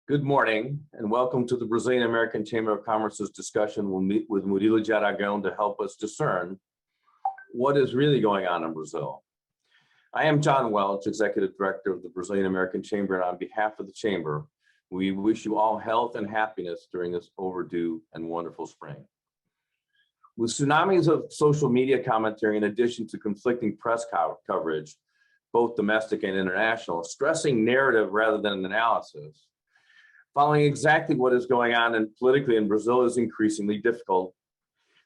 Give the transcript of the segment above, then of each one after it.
Good morning and welcome to the Brazilian American Chamber of Commerce's discussion. We'll meet with Murillo de Aragão to help us discern what is really going on in Brazil. I am John Welch, Executive Director of the Brazilian American Chamber, and on behalf of the Chamber, we wish you all health and happiness during this overdue and wonderful spring. With tsunamis of social media commentary in addition to conflicting press coverage, both domestic and international, stressing narrative rather than analysis, following exactly what is going on politically in Brazil is increasingly difficult.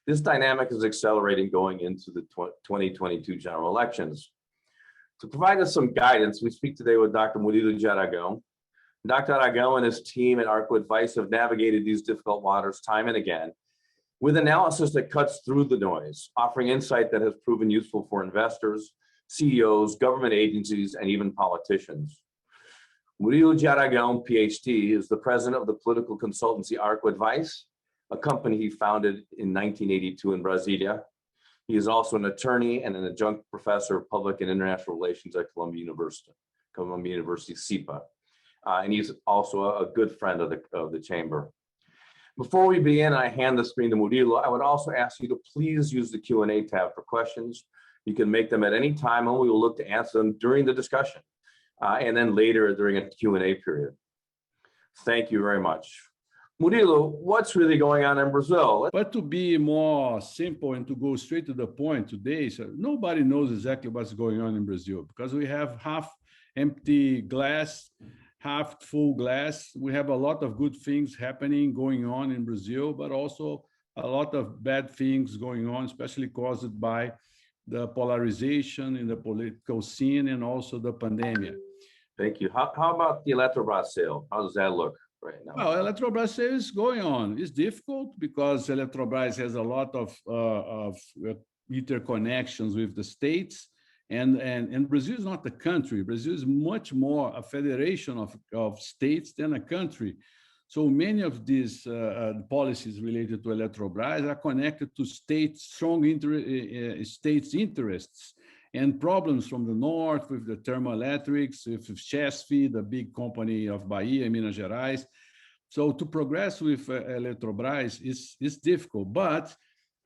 This dynamic is accelerating going into the 2022 general elections. To provide us some guidance, we speak today with Dr. Murillo de Aragão. Dr. Aragão and his team at Arko Advice have navigated these difficult waters time and again with analysis that cuts through the noise, offering insight that has proven useful for investors, CEOs, government agencies, and even politicians. Murillo de Aragão, PhD, is the president of the political consultancy Arko Advice, a company he founded in 1982 in Brasilia. He is also an attorney and an adjunct professor of public and international relations at Columbia University SIPA. And he's also a good friend of the chamber. Before we begin, I hand the screen to Murillo. I would also ask you to please use the Q&A tab for questions. You can make them at any time, and we will look to answer them during the discussion. And then later during a Q&A period. Thank you very much. Murillo, what's really going on in Brazil? But to be more simple and to go straight to the point today, so nobody knows exactly what's going on in Brazil because we have half empty glass, half full glass. We have a lot of good things going on in Brazil, but also a lot of bad things going on, especially caused by the polarization in the political scene and also the pandemic. Thank you. How about the Eletrobras sale? How does that look right now? Well, Eletrobras sale is going on. It's difficult because Eletrobras has a lot of interconnections with the states, and Brazil is not a country. Brazil is much more a federation of states than a country. So many of these policies related to Eletrobras are connected to strong states' interests and problems from the north with the thermoelectrics, with Chesf, the big company of Bahia, Minas Gerais. So to progress with Eletrobras is difficult, but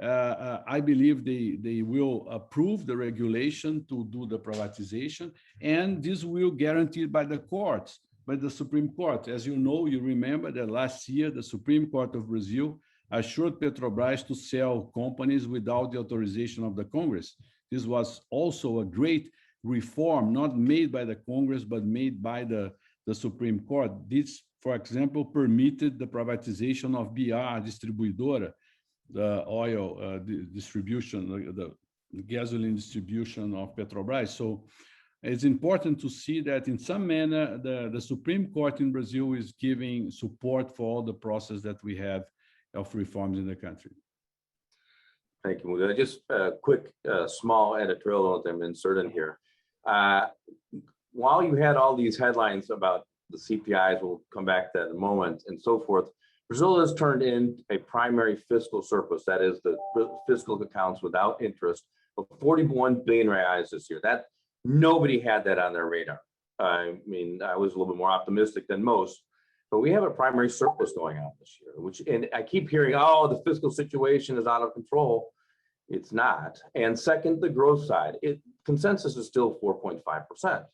I believe they will approve the regulation to do the privatization, and this will be guaranteed by the courts. By the Supreme Court. As you know, you remember that last year, the Supreme Court of Brazil assured Petrobras to sell companies without the authorization of the Congress. This was also a great reform, not made by the Congress, but made by the Supreme Court. This, for example, permitted the privatization of BR Distribuidora, the oil distribution, the gasoline distribution of Petrobras. So it's important to see that in some manner, the Supreme Court in Brazil is giving support for all the process that we have of reforms in the country. Thank you, Murillo. Just a quick, small editorial note I'm inserting here. While you had all these headlines about the CPIs, we'll come back to that in a moment, and so forth, Brazil has turned in a primary fiscal surplus, that is the fiscal accounts without interest, of 41 billion reais this year. Nobody had that on their radar. I mean, I was a little bit more optimistic than most, but we have a primary surplus going on this year, and I keep hearing, oh, the fiscal situation is out of control. It's not. And second, the growth side, consensus is still 4.5%,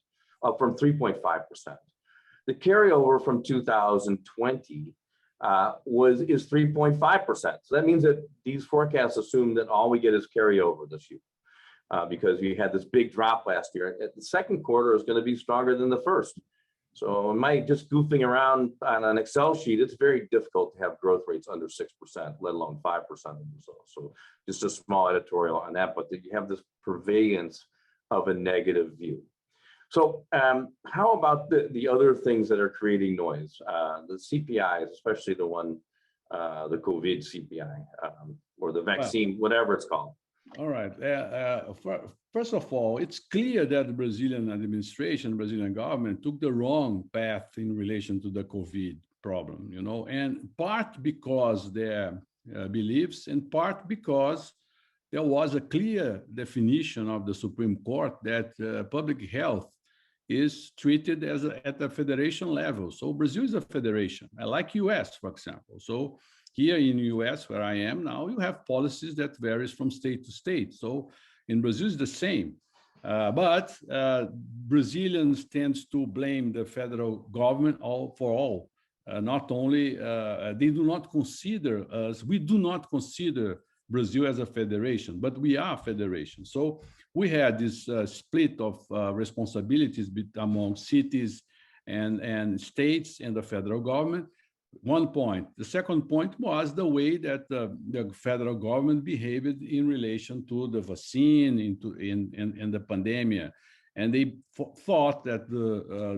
up from 3.5%. The carryover from 2020 is 3.5%. So that means that these forecasts assume that all we get is carryover this year. Because we had this big drop last year. The second quarter is going to be stronger than the first. So just goofing around on an Excel sheet, it's very difficult to have growth rates under 6%, let alone 5% in Brazil. So just a small editorial on that, but you have this purveyance of a negative view. So how about the other things that are creating noise? The CPIs, especially the one, the COVID CPI, or the vaccine, whatever it's called. All right. First of all, it's clear that the Brazilian administration, Brazilian government took the wrong path in relation to the COVID problem, and part because their beliefs, and part because there was a clear definition of the Supreme Court that public health is treated as at the federation level. So Brazil is a federation, like US, for example. So here in US, where I am now, you have policies that varies from state to state. So in Brazil, it's the same. But Brazilians tend to blame the federal government for all. Not only, they do not consider us, we do not consider Brazil as a federation, but we are a federation. So we had this split of responsibilities among cities and states and the federal government. One point. The second point was the way that the federal government behaved in relation to the vaccine, in the pandemic. And they thought that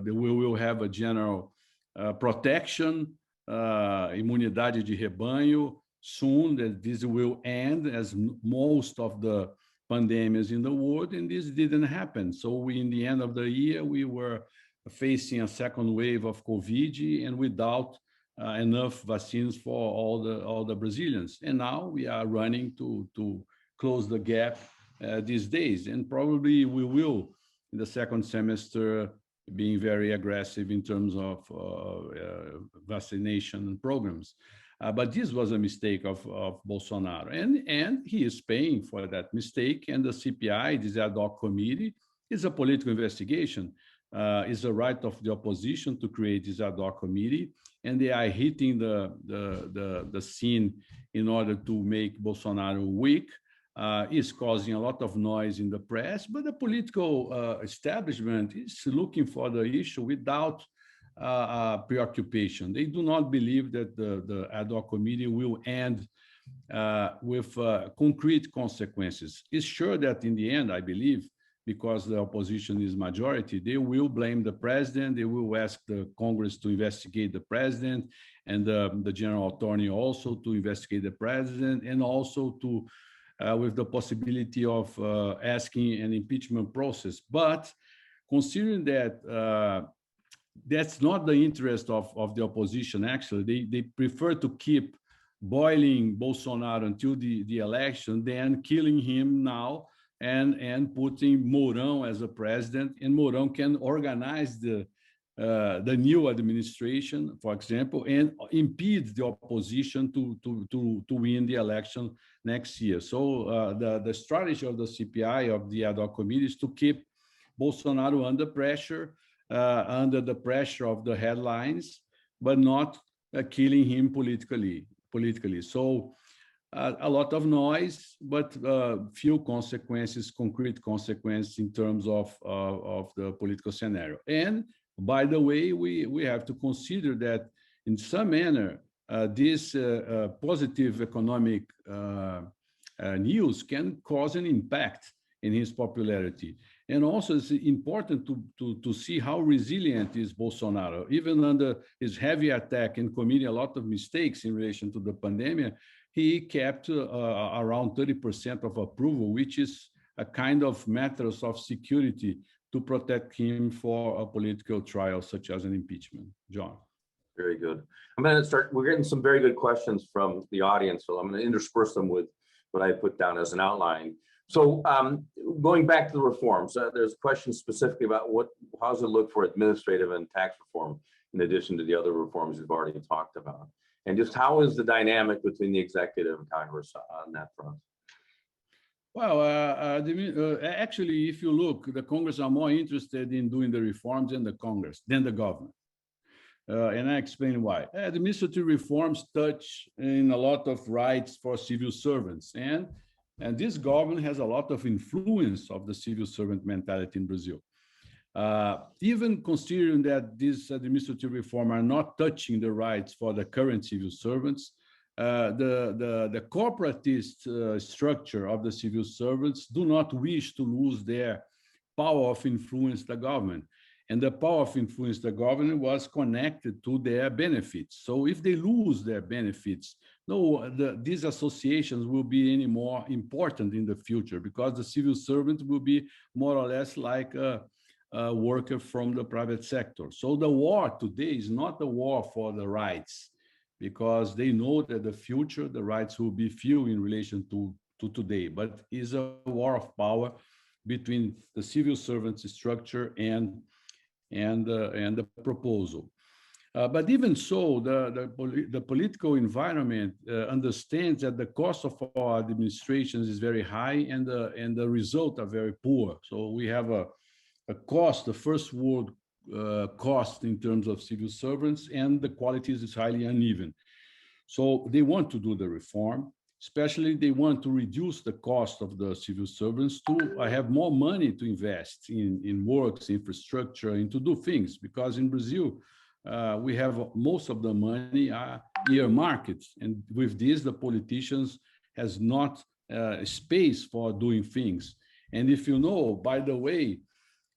we will have a general protection, imunidade de rebanho, soon, that this will end as most of the pandemics in the world, and this didn't happen. So in the end of the year, we were facing a second wave of COVID and without enough vaccines for all the Brazilians. And now we are running to close the gap these days. And probably we will, in the second semester, being very aggressive in terms of vaccination programs. But this was a mistake of Bolsonaro. And he is paying for that mistake. And the CPI, this ad hoc committee, is a political investigation. It's a right of the opposition to create this ad hoc committee. And they are hitting the scene in order to make Bolsonaro weak. Is causing a lot of noise in the press, but the political establishment is looking for the issue without preoccupation. They do not believe that the ad hoc committee will end with concrete consequences. It's sure that in the end, I believe, because the opposition is majority, they will blame the president, they will ask the Congress to investigate the president, and the general attorney also to investigate the president, and also to with the possibility of asking an impeachment process. But considering that that's not the interest of the opposition, actually, they prefer to keep boiling Bolsonaro until the election than killing him now and putting Mourão as a president. And Mourão can organize the new administration, for example, and impede the opposition to win the election next year. So the strategy of the CPI, of the ad hoc committee, is to keep Bolsonaro under pressure, under the pressure of the headlines, but not killing him politically. So a lot of noise, but few consequences, concrete consequences in terms of the political scenario. And by the way, we have to consider that in some manner, this positive economic news can cause an impact in his popularity. And also it's important to see how resilient is Bolsonaro. Even under his heavy attack and committing a lot of mistakes in relation to the pandemic, he kept around 30% of approval, which is a kind of matters of security to protect him for a political trial, such as an impeachment. John. Very good. I'm going to start, we're getting some very good questions from the audience, so I'm going to intersperse them with what I put down as an outline. So going back to the reforms, there's questions specifically about how does it look for administrative and tax reform, in addition to the other reforms we've already talked about? And just how is the dynamic between the executive and Congress on that front? Well, actually, if you look, the Congress are more interested in doing the reforms than the Congress, than the government. And I explain why. Administrative reforms touch in a lot of rights for civil servants. And this government has a lot of influence of the civil servant mentality in Brazil. Even considering that these administrative reforms are not touching the rights for the current civil servants, the corporatist structure of the civil servants do not wish to lose their power of influence the government. And the power of influence the government was connected to their benefits. So if they lose their benefits, these associations will be any more important in the future, because the civil servant will be more or less like a worker from the private sector. So the war today is not a war for the rights, because they know that the future, the rights will be few in relation to today, but is a war of power between the civil servants structure and and the proposal. But even so, the political environment understands that the cost of our administrations is very high and the results are very poor. So we have a cost, the first world cost in terms of civil servants, and the quality is highly uneven. So they want to do the reform, especially they want to reduce the cost of the civil servants to have more money to invest in works, infrastructure, and to do things. Because in Brazil, we have most of the money earmarked, and with this, the politicians has not space for doing things. And if you know, by the way,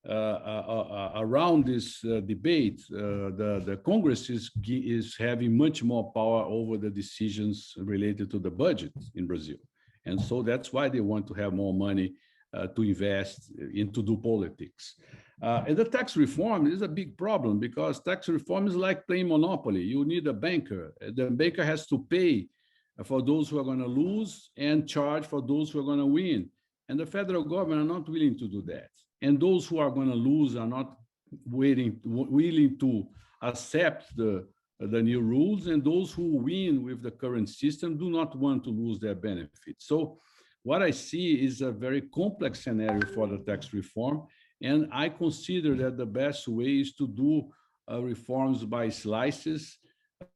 around this debate, the Congress is having much more power over the decisions related to the budget in Brazil. And so that's why they want to have more money to invest in to do politics. And the tax reform is a big problem because tax reform is like playing Monopoly. You need a banker. The banker has to pay for those who are going to lose and charge for those who are going to win. And the federal government are not willing to do that. And those who are going to lose are not willing to accept the new rules. And those who win with the current system do not want to lose their benefits. So what I see is a very complex scenario for the tax reform. And I consider that the best way is to do reforms by slices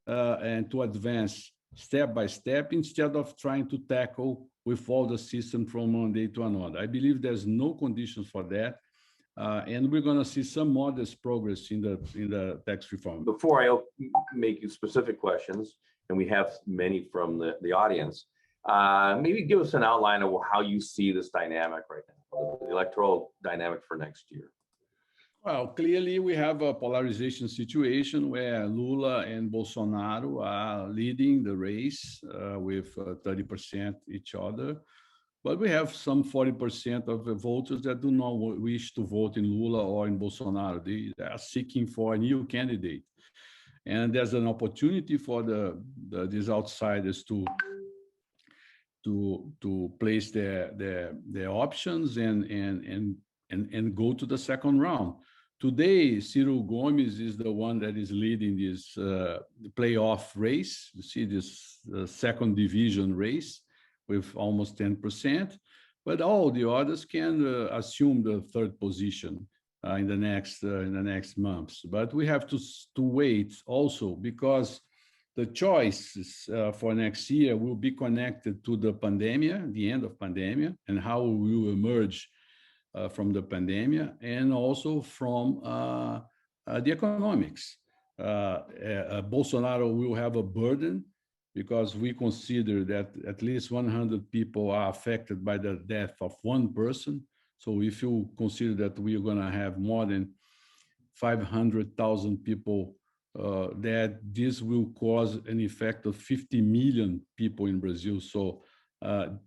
and to advance step by step instead of trying to tackle with all the system from one day to another. I believe there's no conditions for that. And we're going to see some modest progress in the tax reform. Before I make you specific questions, and we have many from the audience, maybe give us an outline of how you see this dynamic right now, the electoral dynamic for next year. Well, clearly we have a polarization situation where Lula and Bolsonaro are leading the race with 30% each other. But we have some 40% of the voters that do not wish to vote in Lula or in Bolsonaro. They are seeking for a new candidate. And there's an opportunity for these outsiders to place their options and go to the second round. Today, Ciro Gomes is the one that is leading this playoff race. You see this second division race with almost 10%, but all the others can assume the third position in the next months. But we have to wait also because the choices for next year will be connected to the pandemic, the end of pandemic, and how we will emerge from the pandemic, and also from the economics. Bolsonaro will have a burden because we consider that at least 100 people are affected by the death of one person. So if you consider that we are going to have more than 500,000 people that this will cause an effect of 50 million people in Brazil. So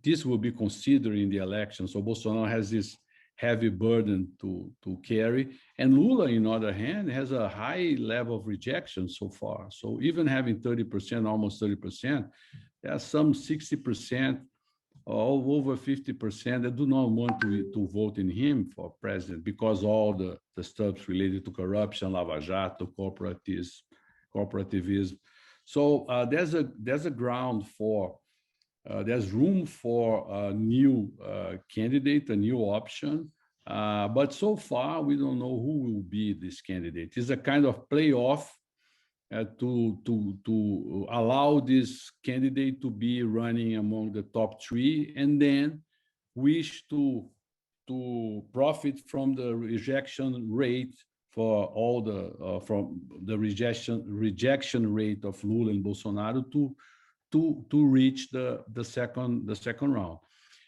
this will be considered in the election. So Bolsonaro has this heavy burden to carry. And Lula, on the other hand, has a high level of rejection so far. So even having 30%, almost 30%, there are some 60%, or over 50% that do not want to vote in him for president because all the stuff related to corruption, Lava Jato, corporativism. So there's a ground for there's room for a new candidate, a new option, but so far we don't know who will be this candidate. It's a kind of playoff to allow this candidate to be running among the top three, and then wish to profit from the rejection rate for all from the rejection rate of Lula and Bolsonaro to reach the second round.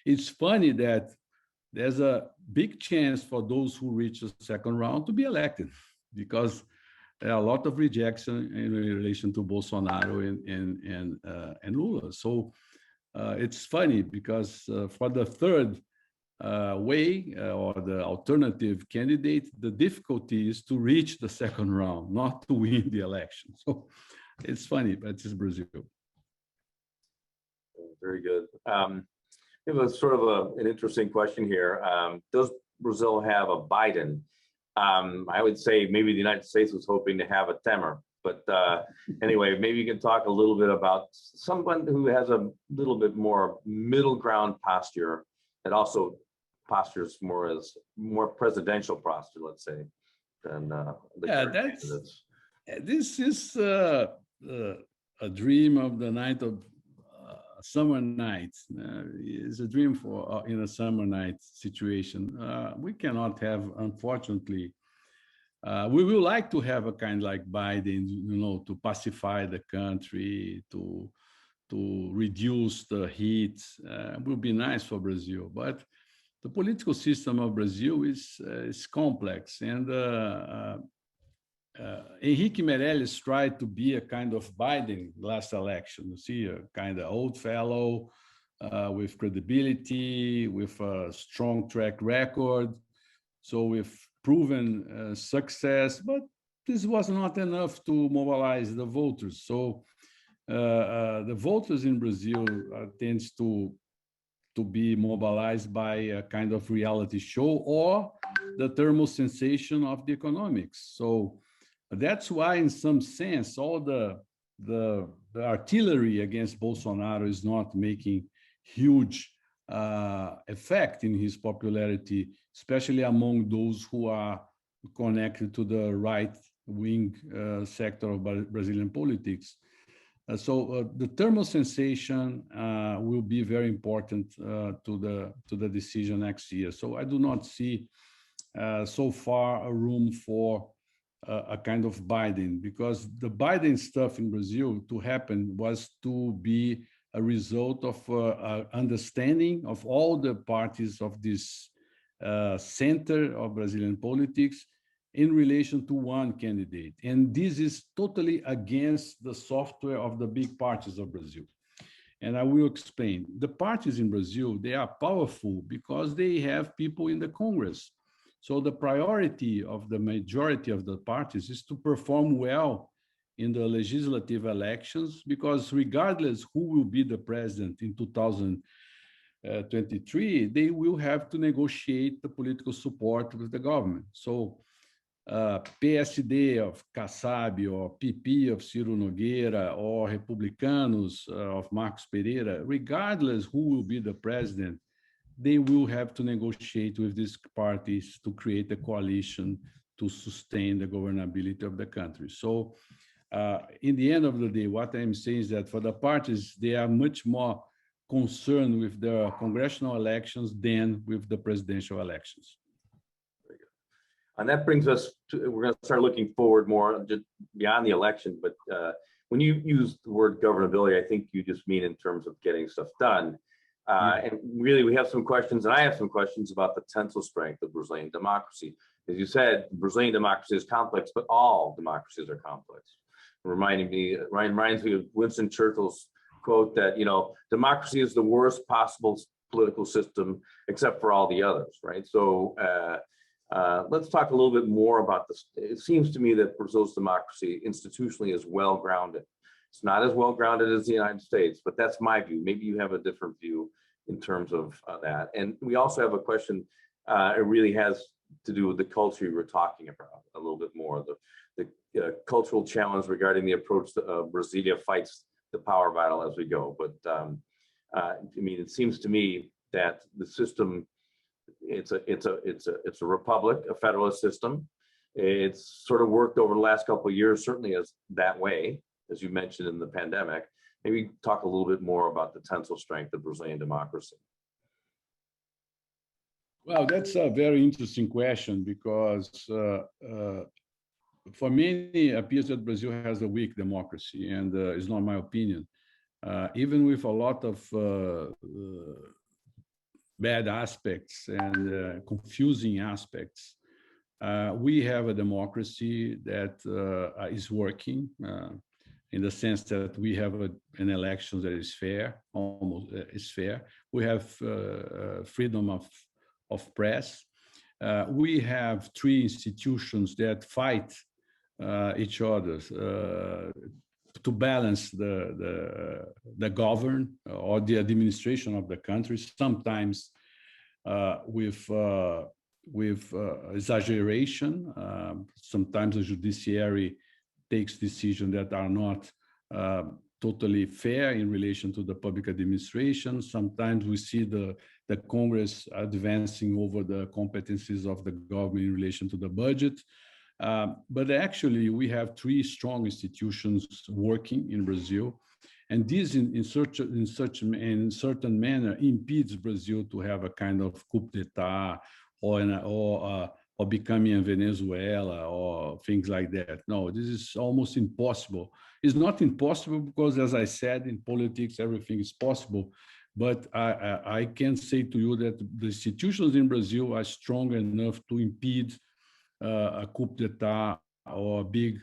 It's funny that there's a big chance for those who reach the second round to be elected because there are a lot of rejection in relation to Bolsonaro and Lula. So it's funny because for the third way or the alternative candidate, the difficulty is to reach the second round, not to win the election. So it's funny, but it's Brazil. Very good. We have a sort of an interesting question here. Does Brazil have a Biden I would say maybe the United States was hoping to have a Temer. But anyway, maybe you can talk a little bit about someone who has a little bit more middle ground posture and also postures more as more presidential posture, let's say, than the current candidates. This is a dream of the night of summer night. It's a dream for in a summer night situation. We cannot have, unfortunately. We will like to have a kind like Biden, to pacify the country, to reduce the heat. Will be nice for Brazil, but the political system of Brazil is complex, and Henrique Meirelles tried to be a kind of Biden last election. You see, a kind of old fellow with credibility, with a strong track record, so with proven success, but this was not enough to mobilize the voters. So the voters in Brazil tends to be mobilized by a kind of reality show or the thermal sensation of the economics. So that's why, in some sense, all the artillery against Bolsonaro is not making huge effect in his popularity, especially among those who are connected to the right-wing sector of Brazilian politics. So the thermal sensation will be very important to the decision next year. So I do not see so far a room for a kind of Biden, because the Biden stuff in Brazil to happen was to be a result of understanding of all the parties of this center of Brazilian politics in relation to one candidate. And this is totally against the software of the big parties of Brazil. And I will explain. The parties in Brazil, they are powerful because they have people in the Congress. So the priority of the majority of the parties is to perform well in the legislative elections, because regardless who will be the president in 2023, they will have to negotiate the political support with the government. So PSD of Kassab, or PP of Ciro Nogueira, or Republicanos of Marcos Pereira, regardless who will be the president, they will have to negotiate with these parties to create a coalition to sustain the governability of the country. So in the end of the day, what I'm saying is that for the parties, they are much more concerned with the congressional elections than with the presidential elections. And that brings us to, we're going to start looking forward more just beyond the election. But when you use the word governability, I think you just mean in terms of getting stuff done. And really, we have some questions, and I have some questions about the tensile strength of Brazilian democracy. As you said, Brazilian democracy is complex, but all democracies are complex. Reminds me of Winston Churchill's quote that, democracy is the worst possible political system except for all the others, right? So let's talk a little bit more about this. It seems to me that Brazil's democracy institutionally is well-grounded. It's not as well-grounded as the United States, but that's my view. Maybe you have a different view in terms of that. And we also have a question, it really has to do with the culture you were talking about a little bit more, the cultural challenge regarding the approach that Brasilia fights the power battle as we go. But it seems to me that the system, it's a republic, a federalist system. It's sort of worked over the last couple of years, certainly as that way, as you mentioned in the pandemic. Maybe talk a little bit more about the tensile strength of Brazilian democracy. Well, that's a very interesting question, because for many, it appears that Brazil has a weak democracy, and it's not my opinion. Even with a lot of bad aspects and confusing aspects, we have a democracy that is working in the sense that we have an election that is fair, almost is fair. We have freedom of press. We have three institutions that fight each other to balance the govern or the administration of the country, sometimes with exaggeration. Sometimes the judiciary takes decisions that are not totally fair in relation to the public administration. Sometimes we see the Congress advancing over the competencies of the government in relation to the budget. But actually, we have three strong institutions working in Brazil, and this in certain manner impedes Brazil to have a kind of coup d'état or becoming a Venezuela or things like that. No, this is almost impossible. It's not impossible because, as I said, in politics, everything is possible. But I can say to you that the institutions in Brazil are strong enough to impede a coup d'état or a big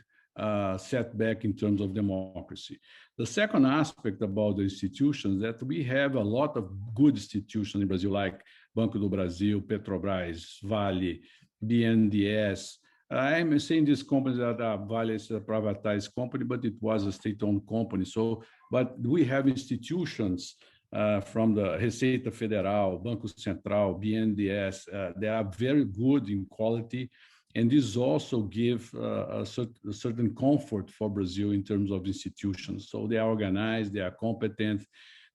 setback in terms of democracy. The second aspect about the institutions that we have a lot of good institutions in Brazil, like Banco do Brasil, Petrobras, Vale, BNDES. I'm saying these companies that Vale is a privatized company, but it was a state-owned company. So, but we have institutions from the Receita Federal, Banco Central, BNDES. They are very good in quality. And this also gives a certain comfort for Brazil in terms of institutions. So they are organized, they are competent,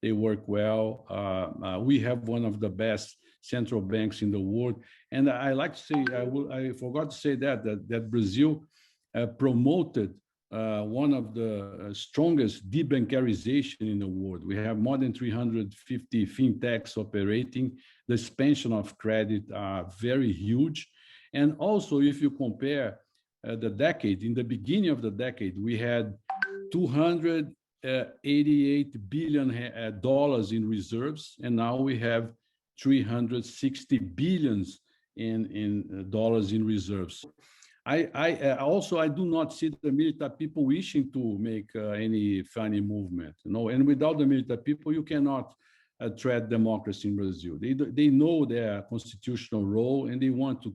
they work well. We have one of the best central banks in the world. And I like to say, I forgot to say that Brazil promoted one of the strongest debankarization in the world. We have more than 350 fintechs operating. The expansion of credit are very huge. And also, if you compare the decade, in the beginning of the decade, we had $288 billion in reserves, and now we have 360 billions in dollars in reserves. I do not see the military people wishing to make any funny movement, and without the military people, you cannot threat democracy in Brazil. They know their constitutional role and they want to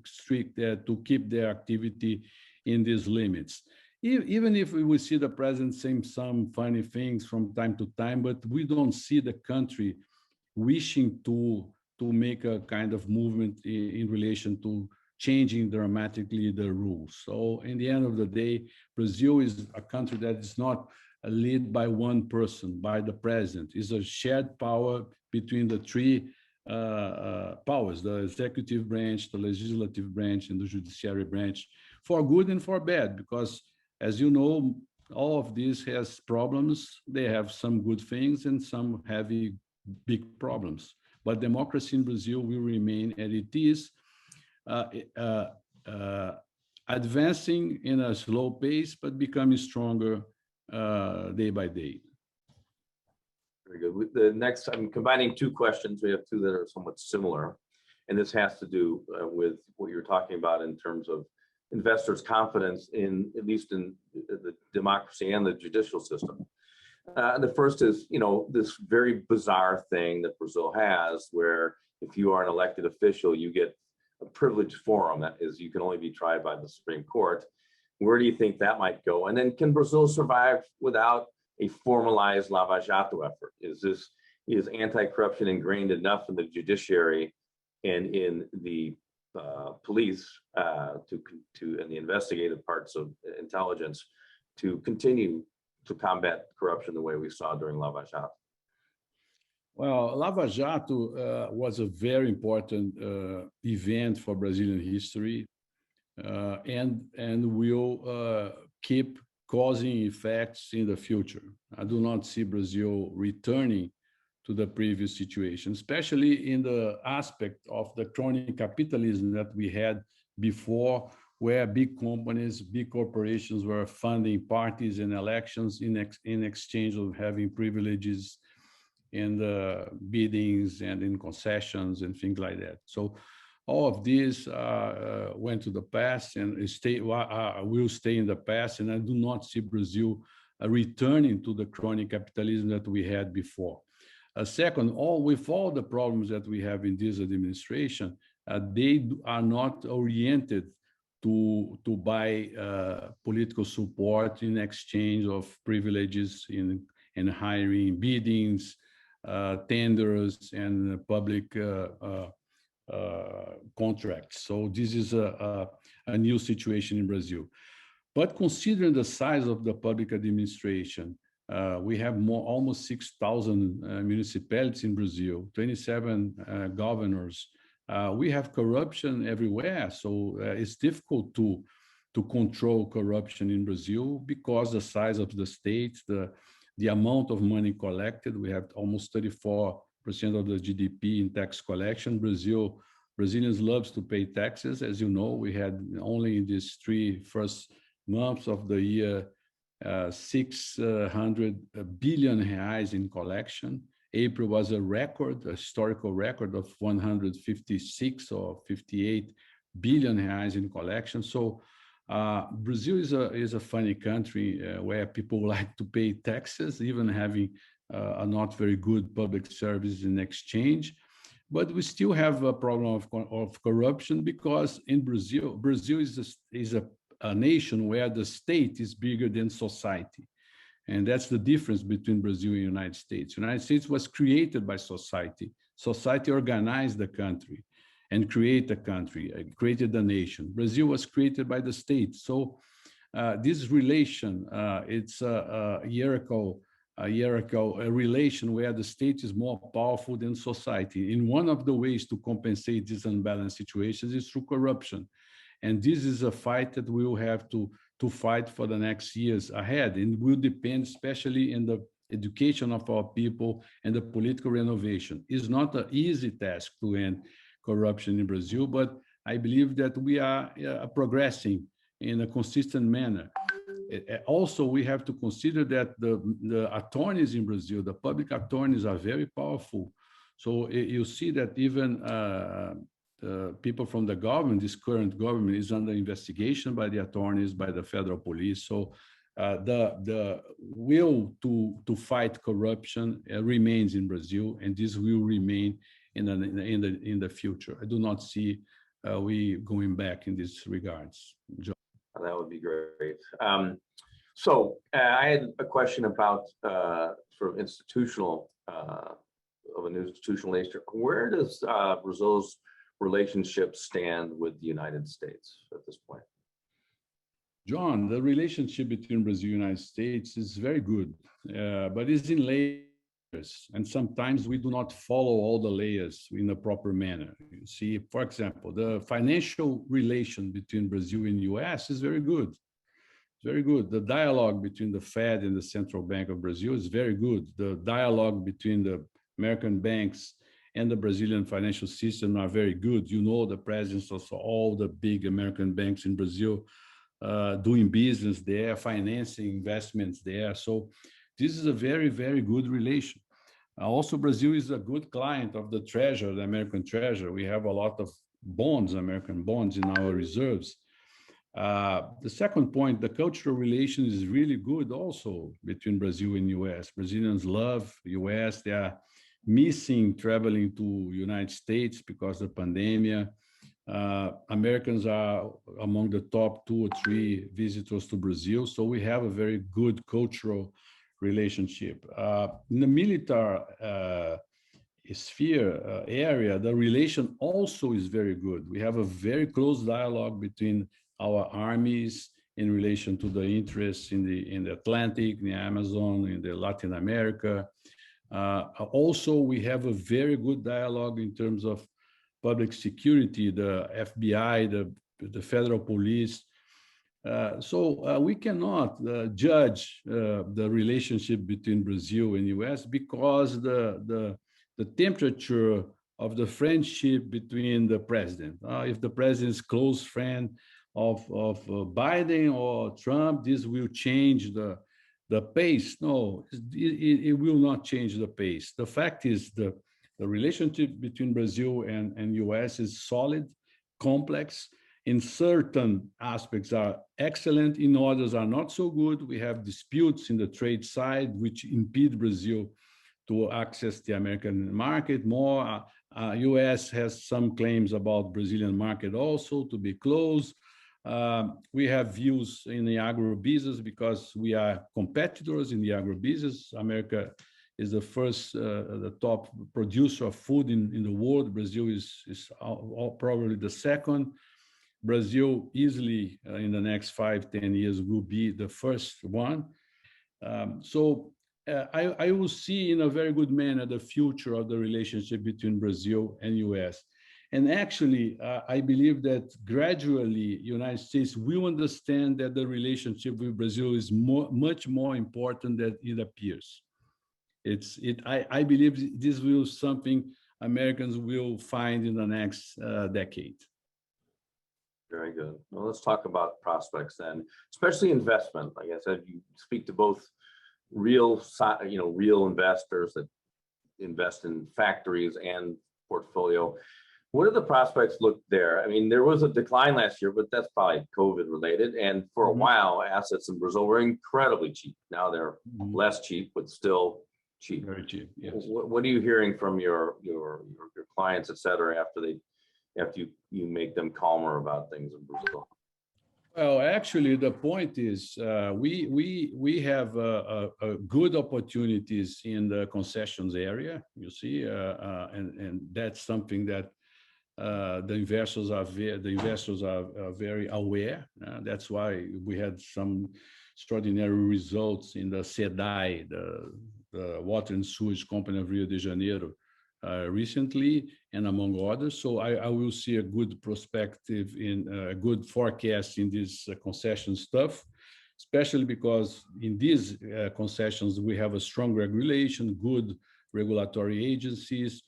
keep their activity in these limits. Even if we will see the president saying some funny things from time to time, but we don't see the country wishing to make a kind of movement in relation to changing dramatically the rules. So in the end of the day, Brazil is a country that is not led by one person, by the president. It's a shared power between the three powers, the executive branch, the legislative branch, and the judiciary branch, for good and for bad, because as you know, all of this has problems. They have some good things and some heavy, big problems. But democracy in Brazil will remain as it is, advancing in a slow pace, but becoming stronger day by day. Very good. The next, I'm combining two questions. We have two that are somewhat similar, and this has to do with what you're talking about in terms of investors' confidence in, at least in the democracy and the judicial system. The first is, this very bizarre thing that Brazil has, where if you are an elected official, you get a privileged forum. That is, you can only be tried by the Supreme Court. Where do you think that might go? And then can Brazil survive without a formalized Lava Jato effort? Is anti-corruption ingrained enough in the judiciary and in the police and the investigative parts of intelligence to continue to combat corruption the way we saw during Lava Jato? Well, Lava Jato was a very important event for Brazilian history, and will keep causing effects in the future. I do not see Brazil returning to the previous situation, especially in the aspect of the crony capitalism that we had before, where big companies, big corporations were funding parties and elections in exchange of having privileges in the biddings and in concessions and things like that. So all of this went to the past and will stay in the past, and I do not see Brazil returning to the crony capitalism that we had before. Second, with all the problems that we have in this administration, they are not oriented to buy political support in exchange of privileges in hiring, biddings, tenders, and public contracts. So this is a new situation in Brazil. But considering the size of the public administration, we have almost 6,000 municipalities in Brazil, 27 governors. We have corruption everywhere, so it's difficult to control corruption in Brazil because the size of the state, the amount of money collected. We have almost 34% of the GDP in tax collection. Brazilians loves to pay taxes. As you know, we had only in these first 3 months of the year 600 billion reais in collection. April was a record, a historical record of 156 or 58 billion reais in collection. So Brazil is a funny country where people like to pay taxes, even having a not very good public service in exchange. But we still have a problem of corruption because in Brazil is a nation where the state is bigger than society. And that's the difference between Brazil and the United States. The United States was created by society. Society organized the country and created a country, created a nation. Brazil was created by the state. So this relation, it's a hierarchical relation where the state is more powerful than society. And one of the ways to compensate these unbalanced situations is through corruption. And this is a fight that we will have to fight for the next years ahead, and will depend especially in the education of our people and the political renovation. It's not an easy task to end corruption in Brazil, but I believe that we are progressing in a consistent manner. Also, we have to consider that the attorneys in Brazil, the public attorneys, are very powerful. So you see that even people from the government, this current government, is under investigation by the attorneys, by the federal police. So the will to fight corruption remains in Brazil, and this will remain in the future. I do not see we going back in these regards. John. That would be great. So I had a question about sort of institutional, of an institutional nature. Where does Brazil's relationship stand with the United States at this point? John, the relationship between Brazil and the United States is very good, but it's in layers, and sometimes we do not follow all the layers in a proper manner. You see, for example, the financial relation between Brazil and the US is very good. It's very good. The dialogue between the Fed and the Central Bank of Brazil is very good. The dialogue between the American banks and the Brazilian financial system are very good. You know, the presence of all the big American banks in Brazil doing business there, financing investments there. So this is a very, very good relation. Also, Brazil is a good client of the Treasury, the American Treasury. We have a lot of bonds, American bonds, in our reserves. The second point, the cultural relation is really good also between Brazil and US. Brazilians love US. They are missing traveling to United States because of the pandemic. Americans are among the top 2 or 3 visitors to Brazil. So we have a very good cultural relationship. In the military sphere area, the relation also is very good. We have a very close dialogue between our armies in relation to the interests in the Atlantic, in the Amazon, in the Latin America. Also, we have a very good dialogue in terms of public security, the FBI, the federal police. So we cannot judge the relationship between Brazil and US because the temperature of the friendship between the president. If the president is close friend of Biden or Trump, this will change the pace. No, it will not change the pace. The fact is the relationship between Brazil and US is solid, complex. In certain aspects are excellent, in others are not so good. We have disputes in the trade side, which impede Brazil to access the American market more. US has some claims about Brazilian market also to be closed. We have views in the agribusiness because we are competitors in the agribusiness. America is the first, the top producer of food in the world. Brazil is probably the second. Brazil easily in the next 5-10 years will be the first one. I will see in a very good manner the future of the relationship between Brazil and US. And actually, I believe that gradually United States will understand that the relationship with Brazil is much more important than it appears. I believe this will something Americans will find in the next decade. Very good. Well, let's talk about prospects then, especially investment. Like I said, you speak to both real investors that invest in factories and portfolio. What do the prospects look there? I mean, there was a decline last year, but that's probably COVID related. And for a while, assets in Brazil were incredibly cheap. Now they're less cheap, but still cheap. Very cheap. Yes. What are you hearing from your clients, et cetera, after you make them calmer about things in Brazil? Well, actually, the point is we have good opportunities in the concessions area. You see, and that's something that the investors are very aware. That's why we had some extraordinary results in the SEDAI, the Water and Sewage Company of Rio de Janeiro, recently, and among others. So I will see a good perspective in a good forecast in this concession stuff, especially because in these concessions, we have a strong regulation, good regulatory agencies.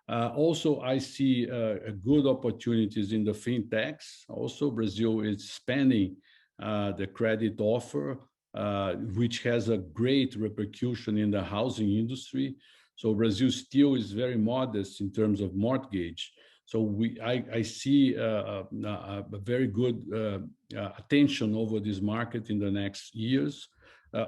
Also, I see good opportunities in the fintechs. Also, Brazil is expanding the credit offer, which has a great repercussion in the housing industry. So Brazil still is very modest in terms of mortgage. So I see a very good attention over this market in the next years.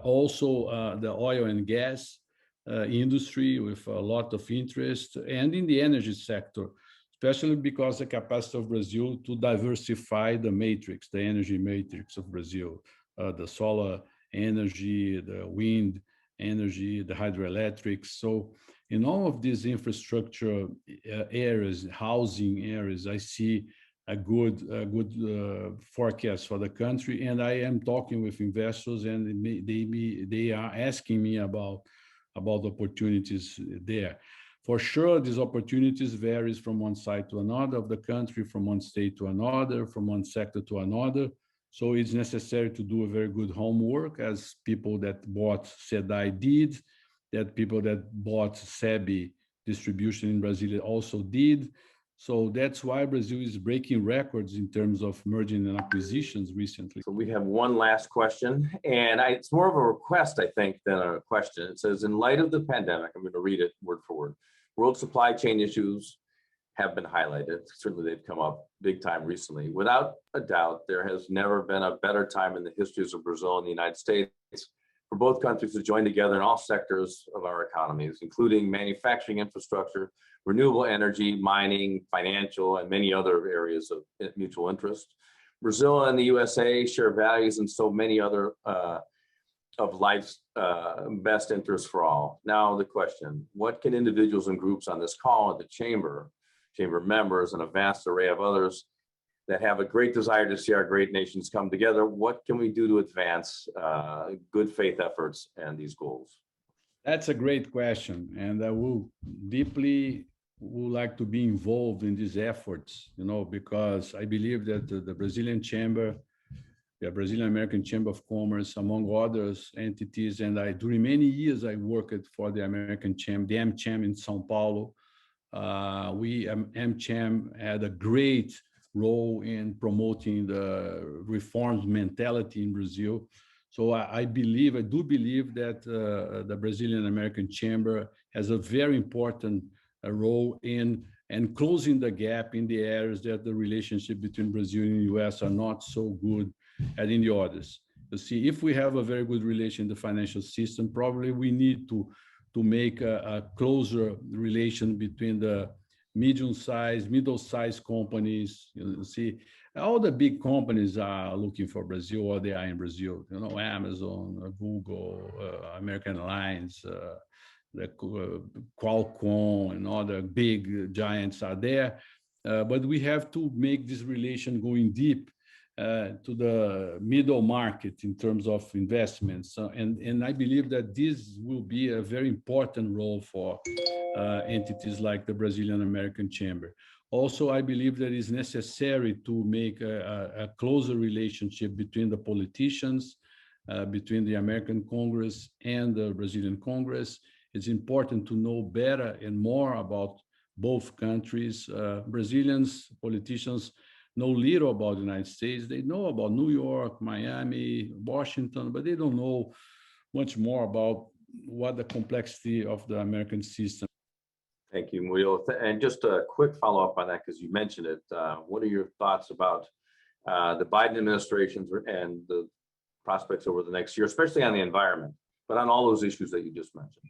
Also, the oil and gas industry with a lot of interest, and in the energy sector, especially because the capacity of Brazil to diversify the matrix, the energy matrix of Brazil, the solar energy, the wind energy, the hydroelectrics. So in all of these infrastructure areas, housing areas, I see a good forecast for the country. And I am talking with investors, and they are asking me about opportunities there. For sure, these opportunities varies from one side to another of the country, from one state to another, from one sector to another. So it's necessary to do a very good homework, as people that bought SEDAI did, that people that bought SEBI distribution in Brazil also did. So that's why Brazil is breaking records in terms of merging and acquisitions recently. So we have one last question, and it's more of a request, I think, than a question. It says, in light of the pandemic, I'm going to read it word for word, world supply chain issues have been highlighted. Certainly they've come up big time recently. Without a doubt, there has never been a better time in the histories of Brazil and the United States for both countries to join together in all sectors of our economies, including manufacturing infrastructure, renewable energy, mining, financial, and many other areas of mutual interest. Brazil and the USA share values and so many other of life's best interests for all. Now the question, what can individuals and groups on this call at the chamber members, and a vast array of others that have a great desire to see our great nations come together, what can we do to advance good faith efforts and these goals? That's a great question, and I would like to be involved in these efforts, because I believe that the Brazilian Chamber, the Brazilian American Chamber of Commerce, among others entities, and during many years I worked for the American Chamber, the AmCham in São Paulo. AmCham had a great role in promoting the reforms mentality in Brazil. So I do believe that the Brazilian American Chamber has a very important role in closing the gap in the areas that the relationship between Brazil and the US are not so good as in the others. You see, if we have a very good relation in the financial system, probably we need to make a closer relation between the medium-sized, middle-sized companies. You see, all the big companies are looking for Brazil, or they are in Brazil. Amazon, Google, American Airlines, Qualcomm and other big giants are there. But we have to make this relation going deep to the middle market in terms of investments. And I believe that this will be a very important role for entities like the Brazilian American Chamber. Also, I believe that it is necessary to make a closer relationship between the politicians, between the American Congress and the Brazilian Congress. It's important to know better and more about both countries. Brazilians, politicians, know little about the United States. They know about New York, Miami, Washington, but they don't know much more about what the complexity of the American system. Thank you, Murillo. And just a quick follow-up on that, because you mentioned it. What are your thoughts about the Biden administration and the prospects over the next year, especially on the environment, but on all those issues that you just mentioned?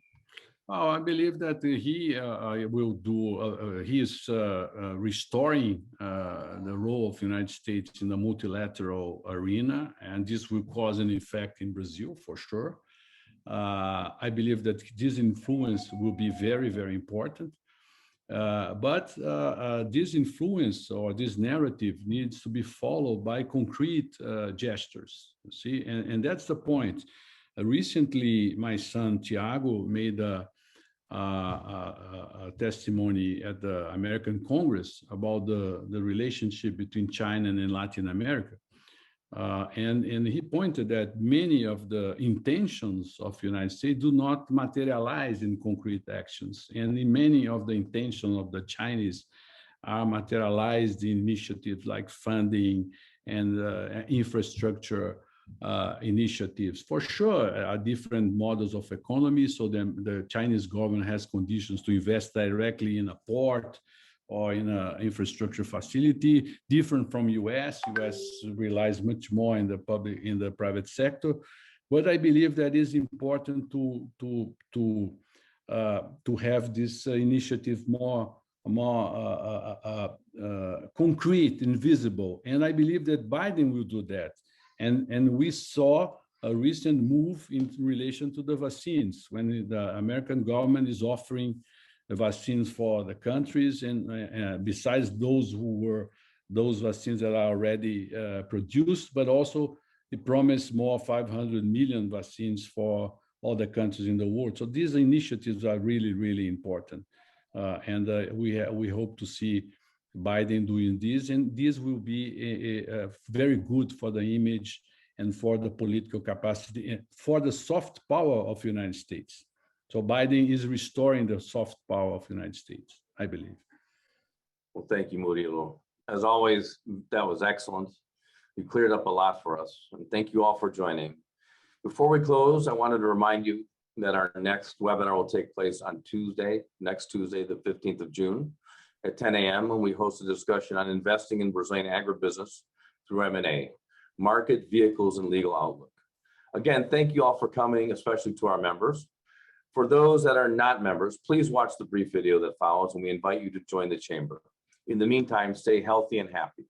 Oh, I believe that he will do, he is restoring the role of the United States in the multilateral arena, and this will cause an effect in Brazil for sure. I believe that this influence will be very, very important. But this influence or this narrative needs to be followed by concrete gestures, see? And that's the point. Recently, my son, Tiago, made a testimony at the American Congress about the relationship between China and Latin America. And he pointed that many of the intentions of the United States do not materialize in concrete actions. And in many of the intentions of the Chinese are materialized in initiatives like funding and infrastructure initiatives. For sure, different models of economy. So the Chinese government has conditions to invest directly in a port or in an infrastructure facility, different from US. US relies much more in the private sector. But I believe that is important to have this initiative more concrete and visible. And I believe that Biden will do that. And we saw a recent move in relation to the vaccines, when the American government is offering the vaccines for the countries, and besides those vaccines that are already produced, but also it promised more 500 million vaccines for all the countries in the world. So these initiatives are really, really important. And we hope to see Biden doing this, and this will be very good for the image and for the political capacity, for the soft power of the United States. So Biden is restoring the soft power of the United States, I believe. Well, thank you, Murillo. As always, that was excellent. You cleared up a lot for us, and thank you all for joining. Before we close, I wanted to remind you that our next webinar will take place on next Tuesday, the 15th of June at 10 a.m. when we host a discussion on investing in Brazilian agribusiness through M&A, market, vehicles, and legal outlook. Again, thank you all for coming, especially to our members. For those that are not members, please watch the brief video that follows, and we invite you to join the chamber. In the meantime, stay healthy and happy.